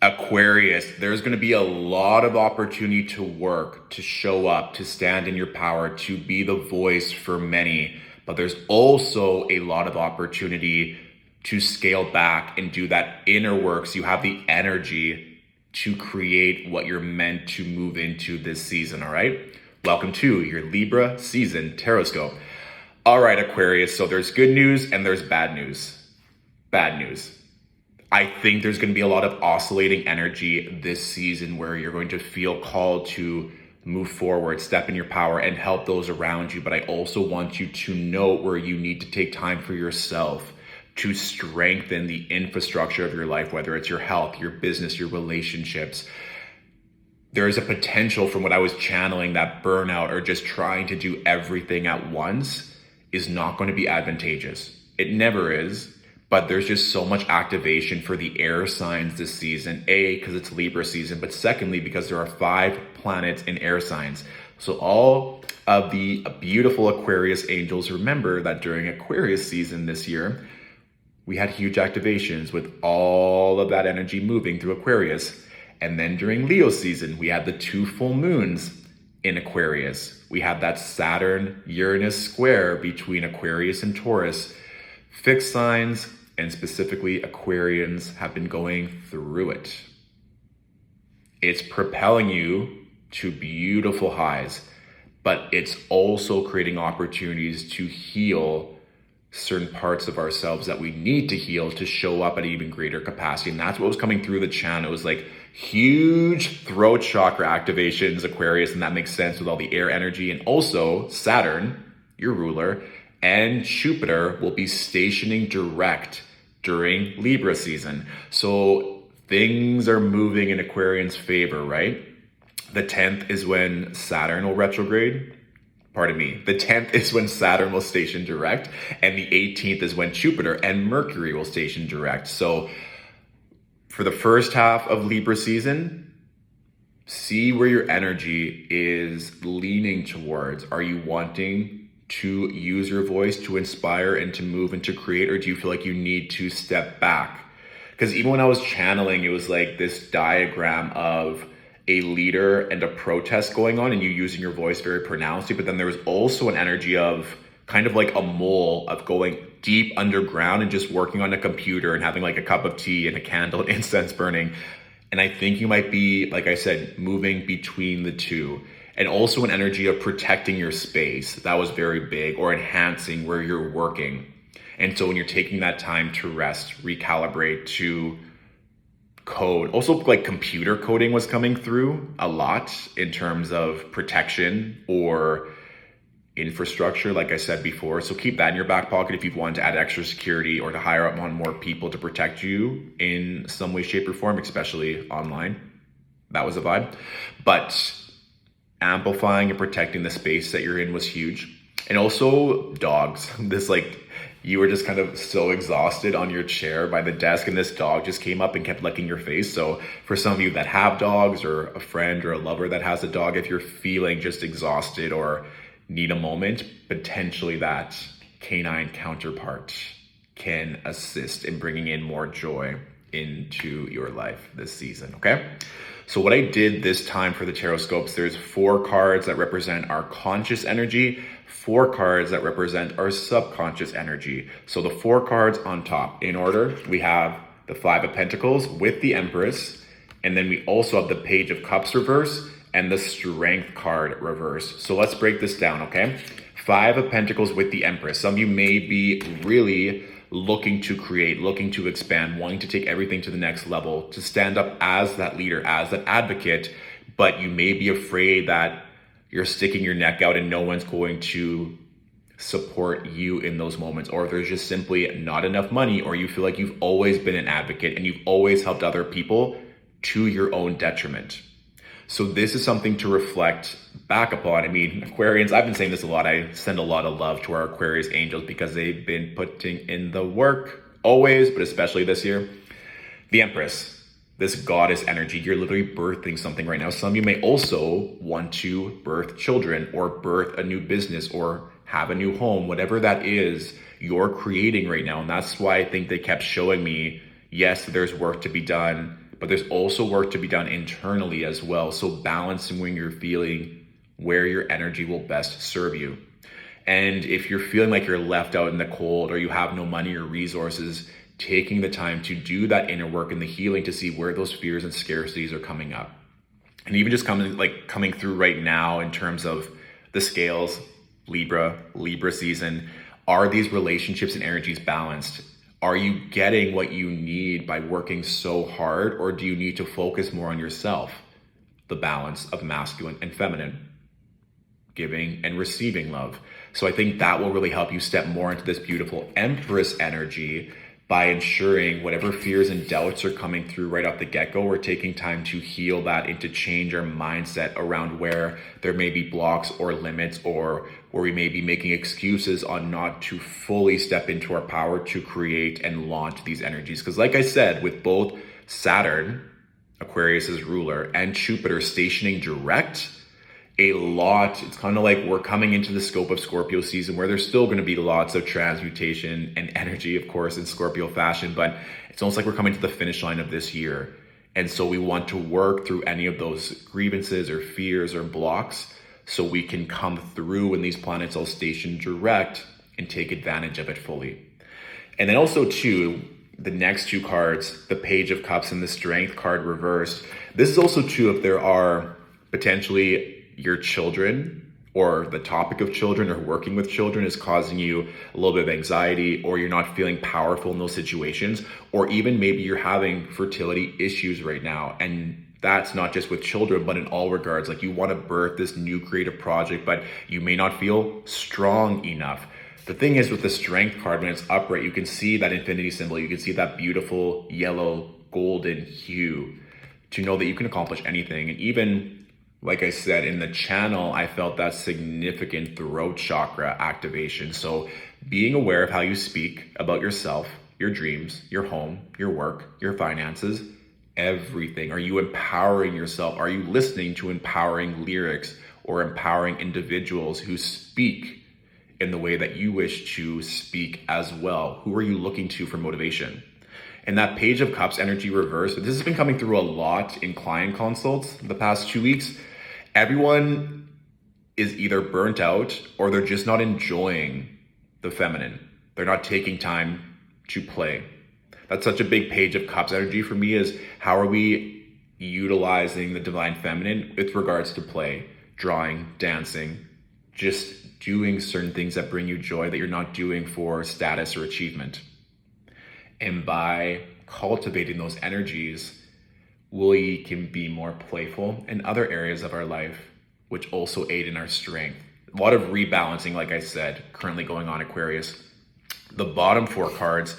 Aquarius, there's going to be a lot of opportunity to work, to show up, to stand in your power, to be the voice for many. But there's also a lot of opportunity to scale back and do that inner work so you have the energy to create what you're meant to move into this season, all right? Welcome to your Libra season Tarotscope. All right, Aquarius, so there's good news and there's bad news. Bad news. I think there's going to be a lot of oscillating energy this season where you're going to feel called to move forward, step in your power, and help those around you. But I also want you to know where you need to take time for yourself to strengthen the infrastructure of your life, whether it's your health, your business, your relationships. There is a potential from what I was channeling that burnout or just trying to do everything at once is not going to be advantageous. It never is. But there's just so much activation for the air signs this season. A, because it's Libra season, but secondly, because there are 5 planets in air signs. So all of the beautiful Aquarius angels, remember that during Aquarius season this year, we had huge activations with all of that energy moving through Aquarius. And then during Leo season, we had the 2 full moons in Aquarius. We had that Saturn-Uranus square between Aquarius and Taurus. Fixed signs, and specifically Aquarians, have been going through it. It's propelling you to beautiful highs, but it's also creating opportunities to heal certain parts of ourselves that we need to heal to show up at even greater capacity. And that's what was coming through the channel. It was like huge throat chakra activations, Aquarius, and that makes sense with all the air energy. And also Saturn, your ruler, and Jupiter will be stationing direct during Libra season. So things are moving in Aquarians' favor, right? The 10th is when Saturn will retrograde. Pardon me. The 10th is when Saturn will station direct. And the 18th is when Jupiter and Mercury will station direct. So for the first half of Libra season, see where your energy is leaning towards. Are you wanting to use your voice to inspire and to move and to create, or do you feel like you need to step back? Because even when I was channeling, it was like this diagram of a leader and a protest going on and you using your voice very pronouncedly, but then there was also an energy of kind of like a mole of going deep underground and just working on a computer and having like a cup of tea and a candle and incense burning. And I think you might be, like I said, moving between the two. And also an energy of protecting your space. That was very big, or enhancing where you're working. And so when you're taking that time to rest, recalibrate, to code, also like computer coding was coming through a lot in terms of protection or infrastructure, like I said before. So keep that in your back pocket if you want to add extra security or to hire up on more people to protect you in some way, shape, or form, especially online. That was a vibe. But amplifying and protecting the space that you're in was huge. And also dogs. This, like, you were just kind of so exhausted on your chair by the desk and this dog just came up and kept licking your face. So for some of you that have dogs, or a friend or a lover that has a dog, if you're feeling just exhausted or need a moment, potentially that canine counterpart can assist in bringing in more joy into your life this season, okay? So what I did this time for the tarot scopes, there's 4 cards that represent our conscious energy, 4 cards that represent our subconscious energy. So the 4 cards on top, in order, we have the 5 of Pentacles with the Empress, and then we also have the Page of Cups reverse and the Strength card reverse. So let's break this down, okay? 5 of Pentacles with the Empress. Some of you may be really looking to create, looking to expand, wanting to take everything to the next level, to stand up as that leader, as that advocate, but you may be afraid that you're sticking your neck out and no one's going to support you in those moments, or there's just simply not enough money, or you feel like you've always been an advocate and you've always helped other people to your own detriment. So this is something to reflect back upon. I mean, Aquarians, I've been saying this a lot. I send a lot of love to our Aquarius angels because they've been putting in the work always, but especially this year. The Empress, this goddess energy, you're literally birthing something right now. Some of you may also want to birth children or birth a new business or have a new home, whatever that is you're creating right now. And that's why I think they kept showing me, yes, there's work to be done, but there's also work to be done internally as well. So balancing when you're feeling where your energy will best serve you. And if you're feeling like you're left out in the cold or you have no money or resources, taking the time to do that inner work and the healing to see where those fears and scarcities are coming up. And even just coming through right now in terms of the scales, Libra season, are these relationships and energies balanced? Are you getting what you need by working so hard, or do you need to focus more on yourself? The balance of masculine and feminine, giving and receiving love. So I think that will really help you step more into this beautiful Empress energy by ensuring whatever fears and doubts are coming through right off the get-go, we're taking time to heal that and to change our mindset around where there may be blocks or limits, or where we may be making excuses on not to fully step into our power to create and launch these energies. Because like I said, with both Saturn, Aquarius's ruler, and Jupiter stationing direct, it's kind of like we're coming into the scope of Scorpio season, where there's still going to be lots of transmutation and energy, of course, in Scorpio fashion, but it's almost like we're coming to the finish line of this year. And so we want to work through any of those grievances or fears or blocks so we can come through when these planets all station direct and take advantage of it fully. And then also too, the next two cards, the Page of Cups and the Strength card reversed. This is also true if there are potentially your children, or the topic of children or working with children is causing you a little bit of anxiety, or you're not feeling powerful in those situations, or even maybe you're having fertility issues right now. And that's not just with children, but in all regards. Like you want to birth this new creative project, but you may not feel strong enough. The thing is with the Strength card, when it's upright, you can see that infinity symbol. You can see that beautiful yellow golden hue to know that you can accomplish anything. And even like I said, in the channel, I felt that significant throat chakra activation. So being aware of how you speak about yourself, your dreams, your home, your work, your finances, everything. Are you empowering yourself? Are you listening to empowering lyrics or empowering individuals who speak in the way that you wish to speak as well? Who are you looking to for motivation? And that Page of Cups energy reverse, this has been coming through a lot in client consults the past 2 weeks. Everyone is either burnt out or they're just not enjoying the feminine. They're not taking time to play. That's such a big Page of Cups energy for me, is how are we utilizing the divine feminine with regards to play, drawing, dancing, just doing certain things that bring you joy that you're not doing for status or achievement. And by cultivating those energies, we can be more playful in other areas of our life, which also aid in our strength. A lot of rebalancing, like I said, currently going on, Aquarius. The bottom four cards,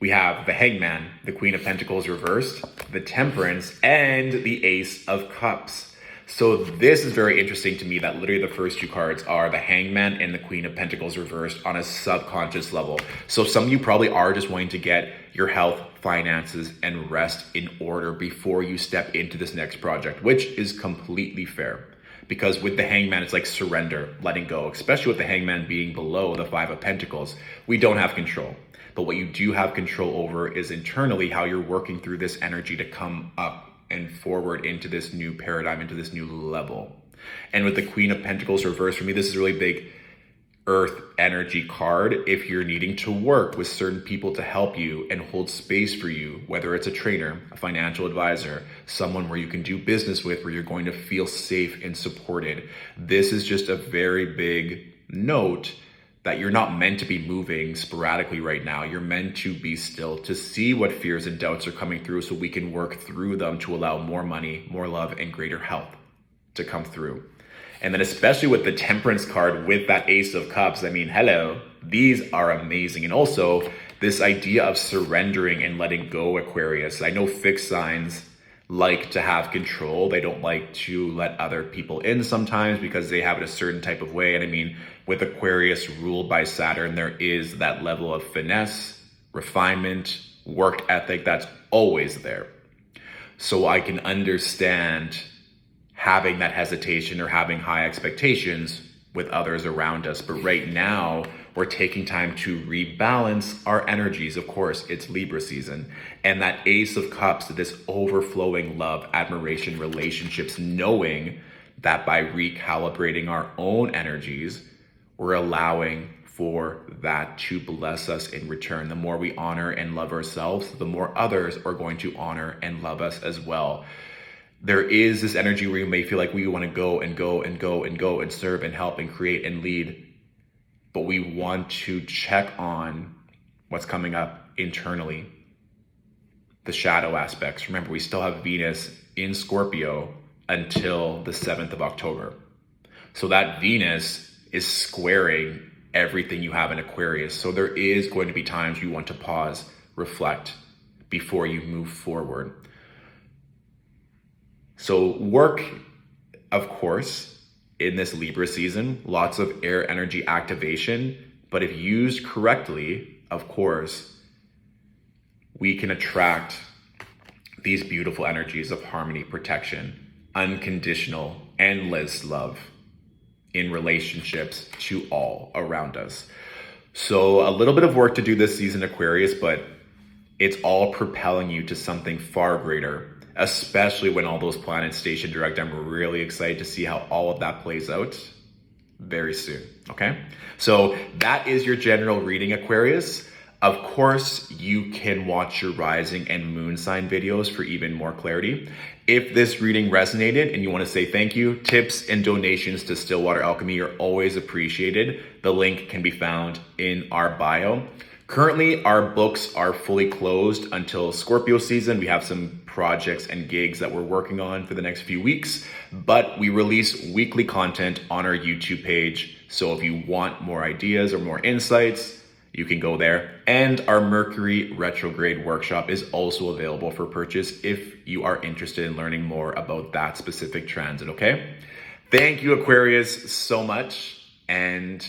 we have the Hangman, the Queen of Pentacles reversed, the Temperance, and the Ace of Cups. So this is very interesting to me that literally the first two cards are the Hangman and the Queen of Pentacles reversed on a subconscious level. So some of you probably are just wanting to get your health, finances, and rest in order before you step into this next project, which is completely fair. Because with the Hangman, it's like surrender, letting go, especially with the Hangman being below the Five of Pentacles. We don't have control. But what you do have control over is internally how you're working through this energy to come up and forward into this new paradigm, into this new level. And with the Queen of Pentacles reversed, for me, this is a really big Earth energy card. If you're needing to work with certain people to help you and hold space for you, whether it's a trainer, a financial advisor, someone where you can do business with, where you're going to feel safe and supported, this is just a very big note that you're not meant to be moving sporadically right now. You're meant to be still, to see what fears and doubts are coming through so we can work through them to allow more money, more love, and greater health to come through. And then especially with the Temperance card with that Ace of Cups, I mean, hello, these are amazing. And also this idea of surrendering and letting go, Aquarius. I know fixed signs like to have control. They don't like to let other people in sometimes because they have it a certain type of way. And I mean, with Aquarius ruled by Saturn, there is that level of finesse, refinement, work ethic that's always there. So I can understand having that hesitation or having high expectations with others around us. But right now, we're taking time to rebalance our energies. Of course, it's Libra season. And that Ace of Cups, this overflowing love, admiration, relationships, knowing that by recalibrating our own energies, we're allowing for that to bless us in return. The more we honor and love ourselves, the more others are going to honor and love us as well. There is this energy where you may feel like we want to go and go and go and go and serve and help and create and lead, but we want to check on what's coming up internally. The shadow aspects. Remember, we still have Venus in Scorpio until the 7th of October. So that Venus is squaring everything you have in Aquarius. So there is going to be times you want to pause, reflect before you move forward. So work, of course, in this Libra season, lots of air energy activation, but if used correctly, of course, we can attract these beautiful energies of harmony, protection, unconditional, endless love in relationships to all around us. So a little bit of work to do this season, Aquarius, but it's all propelling you to something far greater, especially when all those planets station direct. I'm really excited to see how all of that plays out very soon, okay? So that is your general reading, Aquarius. Of course, you can watch your rising and moon sign videos for even more clarity. If this reading resonated and you want to say thank you, tips and donations to Stillwater Alchemy are always appreciated. The link can be found in our bio. Currently, our books are fully closed until Scorpio season. We have some projects and gigs that we're working on for the next few weeks, but we release weekly content on our YouTube page. So if you want more ideas or more insights, you can go there. And our Mercury retrograde workshop is also available for purchase if you are interested in learning more about that specific transit, okay? Thank you, Aquarius, so much. And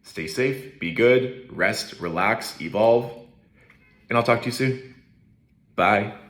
stay safe, be good, rest, relax, evolve. And I'll talk to you soon. Bye.